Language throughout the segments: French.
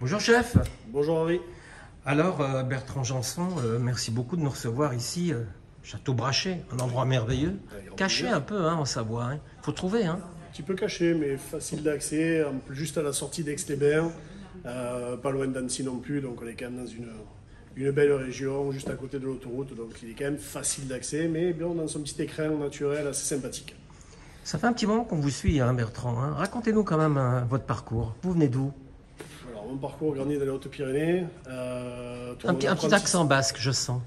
Bonjour chef. Bonjour Henri. Alors Bertrand Janson, merci beaucoup de nous recevoir ici, Château Brachet, un endroit merveilleux, caché un peu en Savoie. Faut trouver. Un petit peu caché mais facile d'accès, juste à la sortie d'Aix-les-Bains, pas loin d'Annecy non plus, donc on est quand même dans une belle région, juste à côté de l'autoroute, donc il est quand même facile d'accès, mais bien dans son petit écrin naturel assez sympathique. Ça fait un petit moment qu'on vous suit, Bertrand. Racontez-nous quand même votre parcours. Vous venez d'où? Alors mon parcours grandi dans les Hautes-Pyrénées. Un petit accent basque, je sens.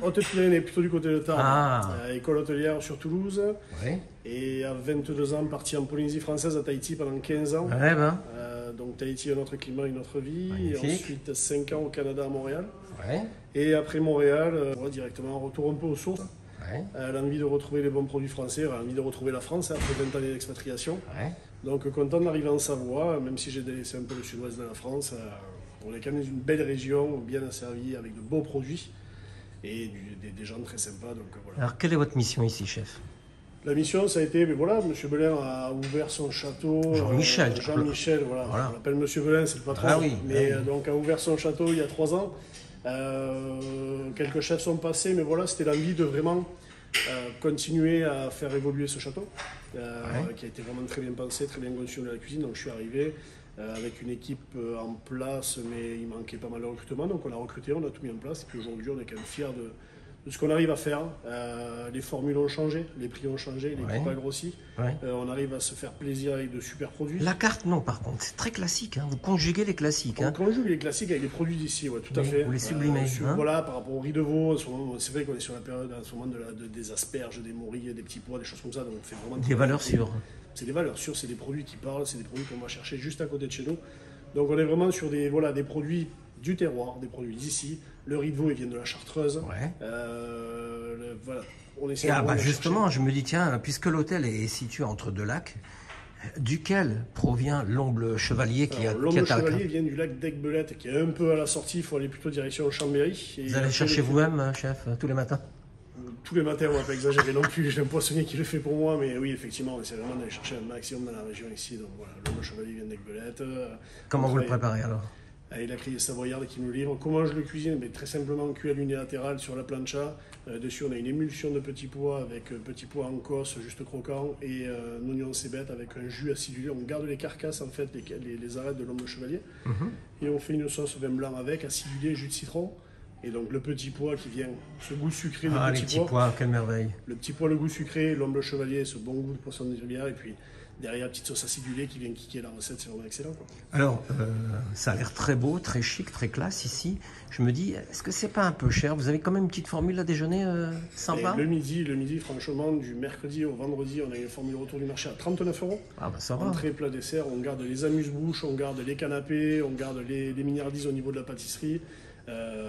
Hautes-Pyrénées, plutôt du côté de Tarbes. Ah. École hôtelière sur Toulouse. Ouais. Et à 22 ans, parti en Polynésie française, à Tahiti pendant 15 ans. Ouais, ben. Donc Tahiti, un autre climat, une autre vie. Magnifique. Et ensuite 5 ans au Canada, à Montréal. Ouais. Et après Montréal, directement retour un peu aux sources. Ouais. L'envie de retrouver les bons produits français, l'envie de retrouver la France après 20 années d'expatriation. Ouais. Donc content d'arriver en Savoie, même si j'ai délaissé un peu le sud-ouest de la France. On est quand même dans une belle région, bien asservie, avec de beaux produits et des gens très sympas. Donc, voilà. Alors quelle est votre mission ici, chef? La mission, ça a été, mais voilà, M. Belin a ouvert son château. Jean-Michel. Jean-Michel, voilà. On l'appelle M. Belin, c'est le patron. Ah oui. Mais donc a ouvert son château il y a 3 ans. Quelques chefs sont passés, mais voilà, c'était l'envie de vraiment continuer à faire évoluer ce château, qui a été vraiment très bien pensé, très bien conçu dans la cuisine. Donc je suis arrivé avec une équipe en place, mais il manquait pas mal de recrutement. Donc on a recruté, on a tout mis en place. Et puis aujourd'hui, on est quand même fiers de ce qu'on arrive à faire. Les formules ont changé, les prix ont changé, l'équipe a grossi. Ouais. On arrive à se faire plaisir avec de super produits. La carte, non, par contre, c'est très classique. Vous conjuguez les classiques. On conjugue les classiques avec les produits d'ici, tout à fait. Vous les sublimez. Voilà, par rapport au riz de veau, c'est vrai qu'on est sur la période en ce moment des asperges, des morilles, des petits pois, des choses comme ça. Donc on fait vraiment des valeurs sûres. C'est des valeurs sûres, c'est des produits qui parlent, c'est des produits qu'on va chercher juste à côté de chez nous. Donc on est vraiment sur des produits du terroir, des produits d'ici. Le riz de veau, il vient de la Chartreuse. Ouais. Voilà. On essaie justement, je me dis, tiens, puisque l'hôtel est situé entre deux lacs, duquel provient l'omble chevalier qui a l'omble chevalier vient du lac d'Aiguebelette, qui est un peu à la sortie, il faut aller plutôt direction Chambéry. Vous allez chercher vous-même, chef, tous les matins? Tous les matins, on va pas exagérer non plus, j'ai un poissonnier qui le fait pour moi, mais oui, effectivement, on essaie vraiment d'aller chercher un maximum dans la région ici. Donc voilà, l'omble chevalier vient d'Aiguebelette. Comment vous le préparez alors? Et la criée savoyarde qui nous livre. Comment je le cuisine? Très simplement cuit à l'unilatéral sur la plancha. Dessus, on a une émulsion de petits pois avec petits pois en cosse, juste croquant, et un oignon cébette avec un jus acidulé. On garde les carcasses, en fait, les arêtes de l'omble chevalier. Et on fait une sauce vin blanc avec, acidulé, jus de citron. Et donc le petit pois qui vient, ce goût sucré de les petits pois, quelle merveille. Le petit pois, le goût sucré, l'omble chevalier, ce bon goût de poisson de rivière, et puis derrière, petite sauce acidulée qui vient kicker la recette, c'est vraiment excellent. Alors, ça a l'air très beau, très chic, très classe ici. Je me dis, est-ce que c'est pas un peu cher? Vous avez quand même une petite formule à déjeuner sympa? Le midi, franchement, du mercredi au vendredi, on a une formule autour du marché à 39 €. Ah bah ça va. Entrée, plat, dessert, on garde les amuse-bouches, on garde les canapés, on garde les milliardises au niveau de la pâtisserie.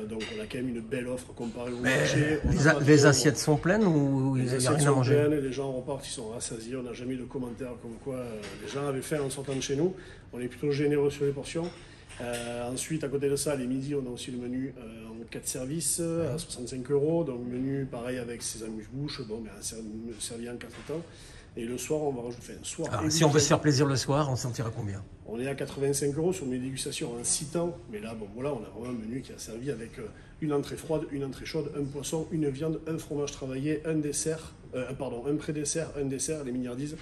Donc on a quand même une belle offre comparée au marché. Les assiettes sont pleines ou il n'y a rien à manger? Pleines, les gens repartent, ils sont rassasiés. On n'a jamais eu de commentaires comme quoi les gens avaient faim en sortant de chez nous. On est plutôt généreux sur les portions. Ensuite, à côté de ça, les midis, on a aussi le menu en 4 services à 65 €. Donc menu pareil avec ses amuse-bouches, servi en 4 temps. Et le soir, on va rajouter un soir. Alors, si on veut se faire plaisir le soir, on s'en tire à combien? On est à 85 € sur mes dégustations en 6 temps. Mais là, on a vraiment un menu qui a servi avec une entrée froide, une entrée chaude, un poisson, une viande, un fromage travaillé, un dessert, un pré-dessert, un dessert, les milliardises.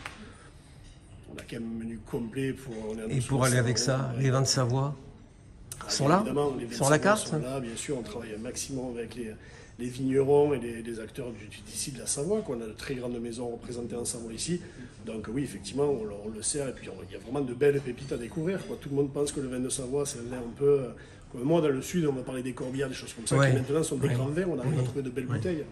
On a quand même un menu complet pour. Et pour aller avec ça, les vins de Savoie sont là? Sont à la carte? Sont là, bien sûr, on travaille un maximum avec les vignerons et les acteurs d'ici de la Savoie. On a de très grandes maisons représentées en Savoie ici. Donc oui, effectivement, on le sert et puis il y a vraiment de belles pépites à découvrir. Tout le monde pense que le vin de Savoie, c'est un vin un peu... Comme moi, dans le sud, on va parler des corbières, des choses comme ça, qui maintenant sont des grands vins. On arrive à trouver de belles bouteilles.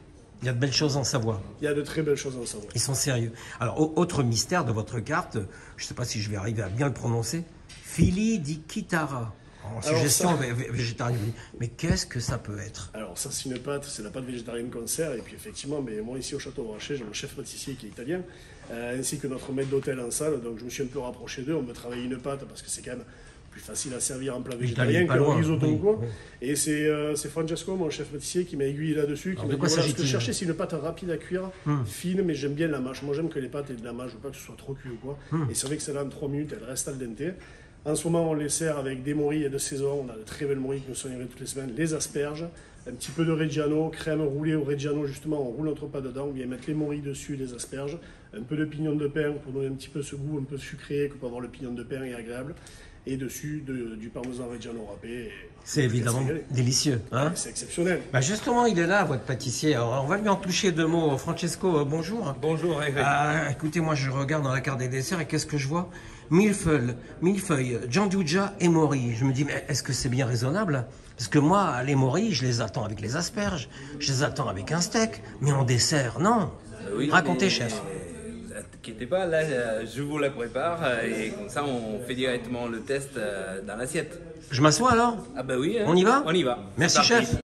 Il y a de belles choses en Savoie. Il y a de très belles choses en Savoie. Ils sont sérieux. Alors, autre mystère de votre carte, je ne sais pas si je vais arriver à bien le prononcer, Fili di Kitara. En suggestion végétarienne. Mais qu'est-ce que ça peut être? Alors ça, c'est une pâte, c'est la pâte végétarienne qu'on sert. Et puis effectivement, moi ici au Château Brachet, j'ai mon chef pâtissier qui est italien, ainsi que notre maître d'hôtel en salle. Donc je me suis un peu rapproché d'eux. On veut travailler une pâte parce que c'est quand même plus facile à servir en plat végétarien qu'un risotto ou quoi. Et c'est Francesco, mon chef pâtissier, qui m'a aiguillé là-dessus, qui m'a dit voilà, ce que je cherchais, c'est une pâte rapide à cuire, fine, mais j'aime bien la mâche. Moi, j'aime que les pâtes aient de la mâche, ou pas que ce soit trop cuit ou quoi. Et c'est vrai que celle-là, en 3 minutes, elle reste al dente. En ce moment, on les sert avec des morilles de saison. On a de très belles morilles qui nous sont livrées toutes les semaines. Les asperges, un petit peu de Reggiano, crème roulée au Reggiano, justement, on roule notre pas dedans. On vient mettre les morilles dessus, les asperges, un peu de pignon de pain pour donner un petit peu ce goût un peu sucré que peut avoir le pignon de pain et agréable. Et dessus, du parmesan Reggiano râpé. C'est évidemment délicieux. Hein, c'est exceptionnel. Bah justement, il est là, votre pâtissier. Alors, on va lui en toucher 2 mots. Francesco, bonjour. Bonjour, Eric. Écoutez, moi, je regarde dans la carte des desserts et qu'est-ce que je vois? Millefeuille, gianduja et mori. Je me dis, mais est-ce que c'est bien raisonnable? Parce que moi, les moris, je les attends avec les asperges, je les attends avec un steak, mais en dessert, non. Oui, Racontez, chef. Ne vous inquiétez pas, là, je vous la prépare et comme ça, on fait directement le test dans l'assiette. Je m'assois alors? Ah bah oui. Hein. On y va? On y va. Merci, chef.